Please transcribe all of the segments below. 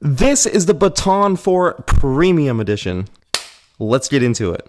This is the Baton 4 Premium Edition. Let's get into it.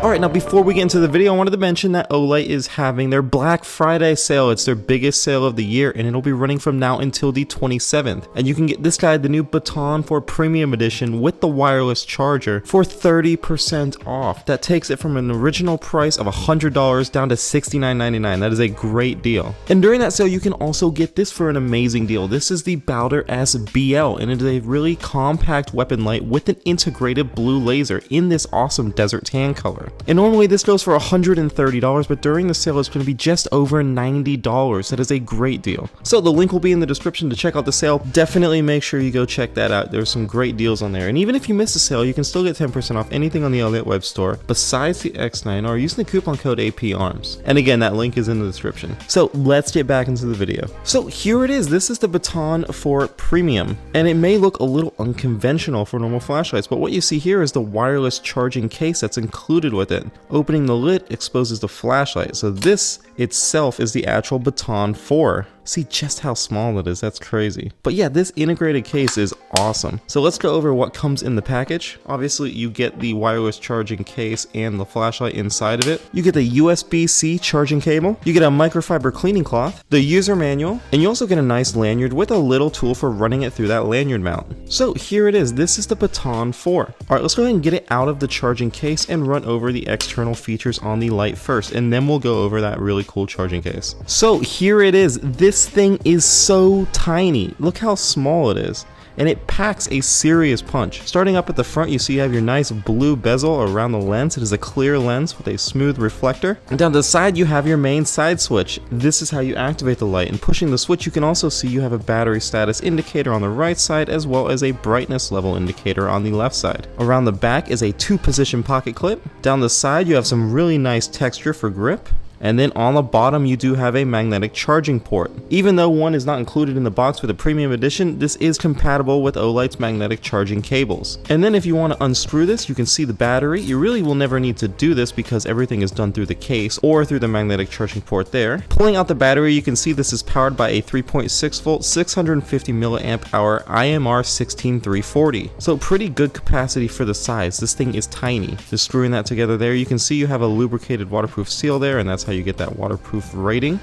Alright, now before we get into the video, I wanted to mention that Olight is having their Black Friday sale. It's their biggest sale of the year, and it'll be running from now until the 27th. And you can get this guy, the new Baton 4 Premium Edition with the wireless charger for 30% off. That takes it from an original price of $100 down to $69.99. That is a great deal. And during that sale, you can also get this for an amazing deal. This is the Baton SBL, and it is a really compact weapon light with an integrated blue laser in this awesome desert tan color. And normally this goes for $130, but during the sale it's going to be just over $90. That is a great deal. So the link will be in the description to check out the sale. Definitely make sure you go check that out. There's some great deals on there. And even if you miss the sale, you can still get 10% off anything on the Olight web store besides the X9 or using the coupon code APARMS. And again, that link is in the description. So let's get back into the video. So here it is. This is the Baton 4 Premium. And it may look a little unconventional for normal flashlights, but what you see here is the wireless charging case that's included with it. Opening the lid exposes the flashlight, so this itself is the actual Baton 4. See just how small it is, that's crazy. But yeah, this integrated case is awesome. So let's go over what comes in the package. Obviously, you get the wireless charging case and the flashlight inside of it. You get the USB-C charging cable. You get a microfiber cleaning cloth, the user manual, and you also get a nice lanyard with a little tool for running it through that lanyard mount. So here it is. This is the Baton 4. All right, let's go ahead and get it out of the charging case and run over the external features on the light first, and then we'll go over that really cool charging case. So here it is. This thing is so tiny. Look how small it is. And it packs a serious punch. Starting up at the front, you see you have your nice blue bezel around the lens. It is a clear lens with a smooth reflector. And down the side, you have your main side switch. This is how you activate the light. And pushing the switch, you can also see you have a battery status indicator on the right side, as well as a brightness level indicator on the left side. Around the back is a 2-position pocket clip. Down the side, you have some really nice texture for grip. And then on the bottom, you do have a magnetic charging port. Even though one is not included in the box for the Premium Edition, this is compatible with Olight's magnetic charging cables. And then if you want to unscrew this, you can see the battery. You really will never need to do this because everything is done through the case or through the magnetic charging port there. Pulling out the battery, you can see this is powered by a 3.6 volt, 650 milliamp hour IMR 16340. So pretty good capacity for the size. This thing is tiny. Just screwing that together there, you can see you have a lubricated waterproof seal there, and that's how you get that waterproof rating.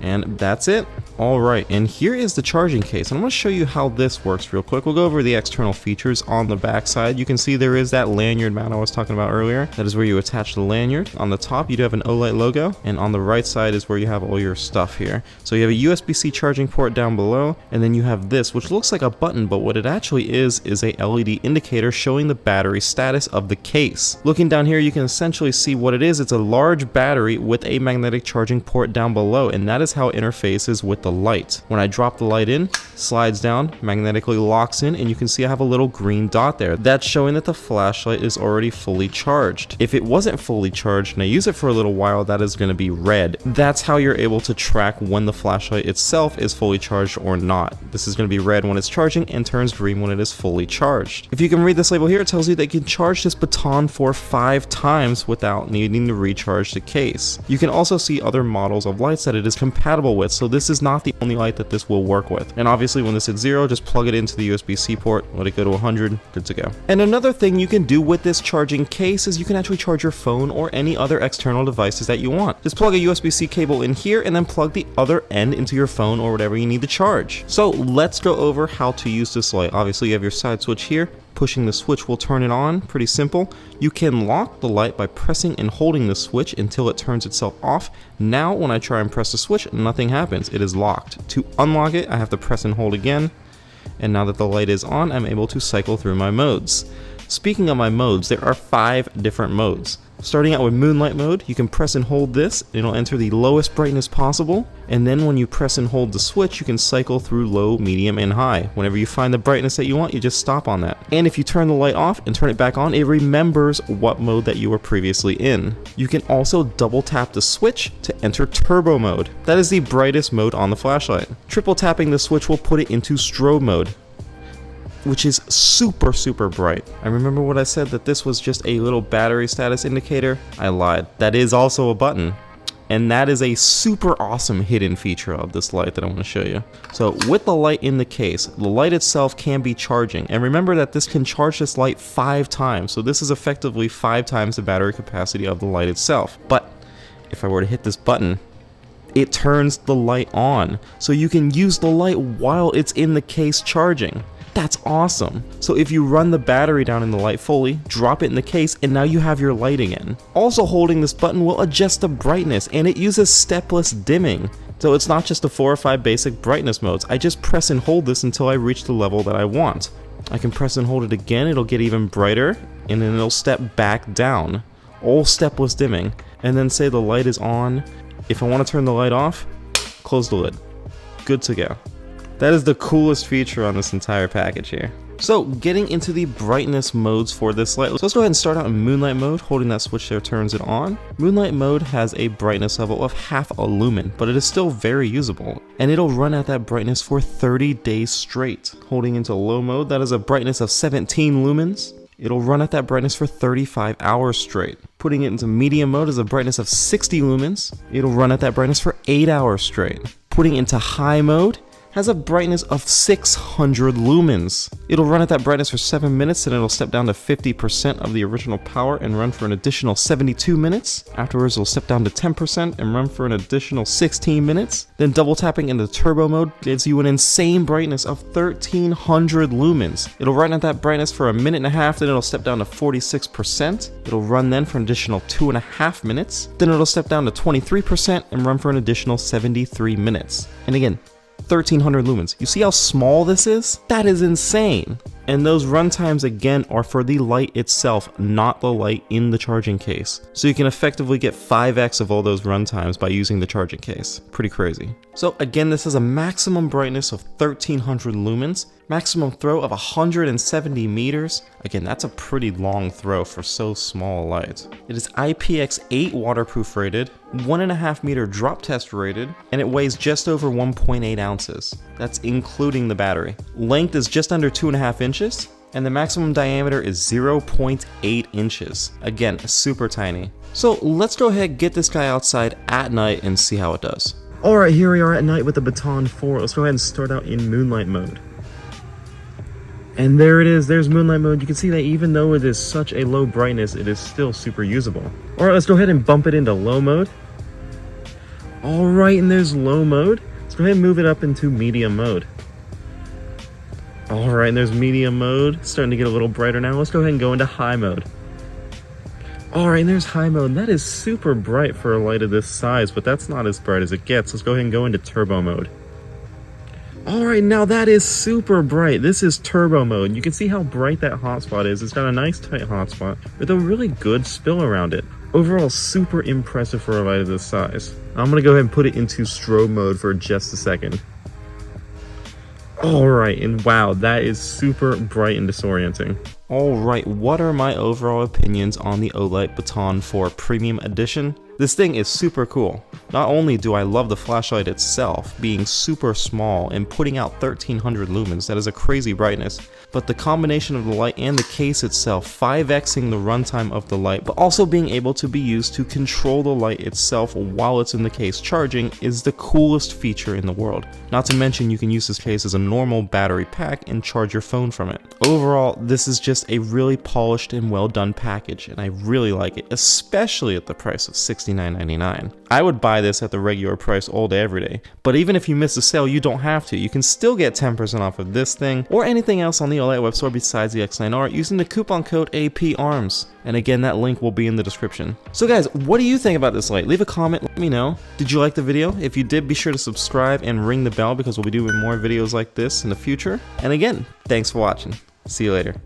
And that's it. Alright, and here is the charging case. And I'm going to show you how this works real quick. We'll go over the external features on the back side. You can see there is that lanyard mount I was talking about earlier. That is where you attach the lanyard. On the top, you do have an Olight logo. And on the right side is where you have all your stuff here. So you have a USB-C charging port down below. And then you have this, which looks like a button, but what it actually is a LED indicator showing the battery status of the case. Looking down here, you can essentially see what it is. It's a large battery with a magnetic charging port down below. And that is how it interfaces with the light. When I drop the light in, slides down, magnetically locks in, and you can see I have a little green dot there. That's showing that the flashlight is already fully charged. If it wasn't fully charged and I use it for a little while, that is going to be red. That's how you're able to track when the flashlight itself is fully charged or not. This is going to be red when it's charging and turns green when it is fully charged. If you can read this label here, it tells you that you can charge this Baton 4 5 times without needing to recharge the case. You can also see other models of lights that it is compatible with, so this is not the only light that this will work with. And obviously when this hits 0, just plug it into the USB-C port, let it go to 100, good to go. And another thing you can do with this charging case is you can actually charge your phone or any other external devices that you want. Just plug a USB-C cable in here and then plug the other end into your phone or whatever you need to charge. So let's go over how to use this light. Obviously you have your side switch here. Pushing the switch will turn it on, pretty simple. You can lock the light by pressing and holding the switch until it turns itself off. Now when I try and press the switch, nothing happens, it is locked. To unlock it, I have to press and hold again. And now that the light is on, I'm able to cycle through my modes. Speaking of my modes, there are 5 different modes. Starting out with moonlight mode, you can press and hold this, it'll enter the lowest brightness possible, and then when you press and hold the switch, you can cycle through low, medium, and high. Whenever you find the brightness that you want, you just stop on that. And if you turn the light off and turn it back on, it remembers what mode that you were previously in. You can also double tap the switch to enter turbo mode. That is the brightest mode on the flashlight. Triple tapping the switch will put it into strobe mode, which is super bright. I remember what I said, that this was just a little battery status indicator. I lied. That is also a button. And that is a super awesome hidden feature of this light that I want to show you. So with the light in the case, the light itself can be charging. And remember that this can charge this light 5 times. So this is effectively 5 times the battery capacity of the light itself. But if I were to hit this button, it turns the light on. So you can use the light while it's in the case charging. That's awesome. So if you run the battery down in the light fully, drop it in the case, and now you have your light again. Also holding this button will adjust the brightness, and it uses stepless dimming. So it's not just the 4 or 5 basic brightness modes. I just press and hold this until I reach the level that I want. I can press and hold it again, it'll get even brighter, and then it'll step back down. All stepless dimming. And then say the light is on. If I want to turn the light off, close the lid. Good to go. That is the coolest feature on this entire package here. So getting into the brightness modes for this light, so let's go ahead and start out in moonlight mode. Holding that switch there turns it on. Moonlight mode has a brightness level of half a lumen, but it is still very usable. And it'll run at that brightness for 30 days straight. Holding into low mode, that is a brightness of 17 lumens. It'll run at that brightness for 35 hours straight. Putting it into medium mode is a brightness of 60 lumens. It'll run at that brightness for 8 hours straight. Putting it into high mode has a brightness of 600 lumens. It'll run at that brightness for 7 minutes, then it'll step down to 50% of the original power and run for an additional 72 minutes. Afterwards, it'll step down to 10% and run for an additional 16 minutes. Then double tapping into turbo mode gives you an insane brightness of 1300 lumens. It'll run at that brightness for a minute and a half, then it'll step down to 46%. It'll run then for an additional 2.5 minutes. Then it'll step down to 23% and run for an additional 73 minutes. And again, 1300 lumens. You see how small this is? That is insane. And those run times again are for the light itself, not the light in the charging case. So you can effectively get 5x of all those run times by using the charging case. Pretty crazy. So again, this is a maximum brightness of 1300 lumens, maximum throw of 170 meters. Again, that's a pretty long throw for so small a light. It is IPX8 waterproof rated, 1.5 meter drop test rated, and it weighs just over 1.8 ounces. That's including the battery. Length is just under 2.5 inches, and the maximum diameter is 0.8 inches. Again, super tiny. So let's go ahead and get this guy outside at night and see how it does. Alright, here we are at night with the Baton 4. Let's go ahead and start out in moonlight mode. And there it is, there's moonlight mode. You can see that even though it is such a low brightness, it is still super usable. Alright, let's go ahead and bump it into low mode. Alright, and there's low mode. Let's go ahead and move it up into medium mode. Alright, and there's medium mode. It's starting to get a little brighter now. Let's go ahead and go into high mode. Alright, and there's high mode. That is super bright for a light of this size, but that's not as bright as it gets. Let's go ahead and go into turbo mode. Alright, now that is super bright. This is turbo mode. You can see how bright that hotspot is. It's got a nice tight hotspot with a really good spill around it. Overall, super impressive for a light of this size. I'm going to go ahead and put it into strobe mode for just a second. Alright, and wow, that is super bright and disorienting. Alright, what are my overall opinions on the Olight Baton 4 Premium Edition? This thing is super cool. Not only do I love the flashlight itself, being super small and putting out 1300 lumens, that is a crazy brightness, but the combination of the light and the case itself 5xing the runtime of the light, but also being able to be used to control the light itself while it's in the case charging is the coolest feature in the world. Not to mention you can use this case as a normal battery pack and charge your phone from it. Overall, this is just a really polished and well done package, and I really like it, especially at the price of $69.99. I would buy this at the regular price all day every day, but even if you miss the sale, you don't have to. You can still get 10% off of this thing or anything else on the Olight web store besides the X9R using the coupon code APARMS. And again, that link will be in the description. So guys, what do you think about this light? Leave a comment, let me know. Did you like the video? If you did, be sure to subscribe and ring the bell because we'll be doing more videos like this in the future. And again, thanks for watching. See you later.